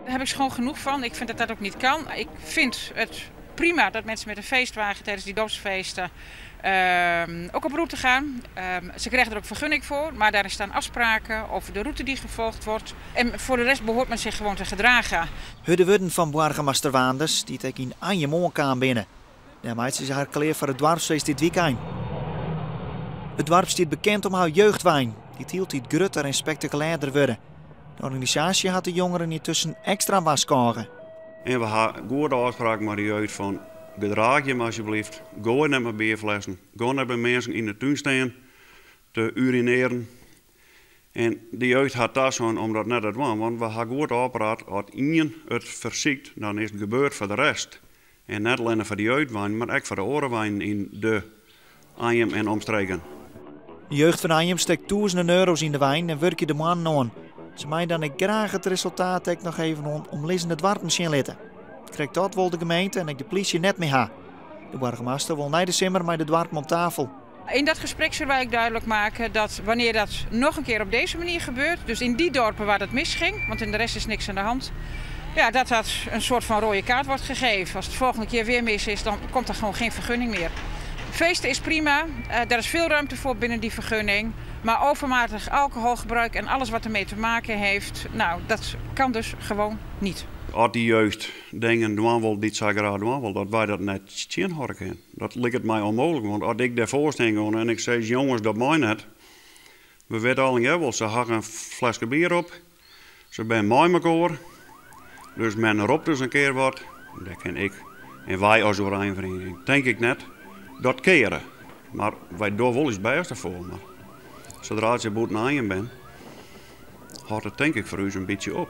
Daar heb ik schoon genoeg van. Ik vind dat dat ook niet kan. Ik vind het prima dat mensen met een feestwagen tijdens die dorpsfeesten ook op route gaan. Ze krijgen er ook vergunning voor, maar daar staan afspraken over de route die gevolgd wordt. En voor de rest behoort men zich gewoon te gedragen. De woorden van burgemeester Waanders die ik in aan je mondkaan binnen. Daarmee is haar klaar voor het dorpsfeest dit weekend. Het dorp staat bekend om haar jeugdwijn. Die hield iets grutter en spectaculairder worden. De organisatie had de jongeren intussen extra waskogen. En we hebben goede afspraken met de jeugd van gedraag je alsjeblieft. Ga naar mijn bierflessen. Ga naar bij mensen in de tuin staan te urineren. En de jeugd had dat zo om dat net te doen. Want we hebben goed opgeraad, als iemand het verziekt, dan is het gebeurd voor de rest. En niet alleen voor de jeugdwijn, maar ook voor de orenwijn in de Anjem en omstreken. De jeugd van Anjem steekt duizenden euro's in de wijn en werkt de mannen aan. Ze mij dan ik graag het resultaat nog even om lezen het dorp misschien laten. Krijgt dat wel de gemeente en ik de politie net mee ha. De burgemeester wil na december met het dorp om tafel. In dat gesprek zullen wij ook duidelijk maken dat wanneer dat nog een keer op deze manier gebeurt, dus in die dorpen waar dat misging, want in de rest is niks aan de hand, ja, dat een soort van rode kaart wordt gegeven. Als het volgende keer weer mis is, dan komt er gewoon geen vergunning meer. Feesten is prima, daar is veel ruimte voor binnen die vergunning. Maar overmatig alcoholgebruik en alles wat ermee te maken heeft, nou, dat kan dus gewoon niet. Als die jeugd denken, doen wel dit zaken doen wel, dat wij dat net zien horen. Dat lijkt mij onmogelijk, want als ik daarvoor sta en ik zeg, jongens, dat mij net. We weten al wel, ze hangen een flesje bier op, ze zijn mooi met elkaar. Dus men roept dus een keer wat, dat ken ik. En wij als Oranjevereniging, denk ik net, dat keren. Maar wij doen wel iets bij ervoor. Maar zodra je boet naar je bent, houdt het denk ik voor u een beetje op.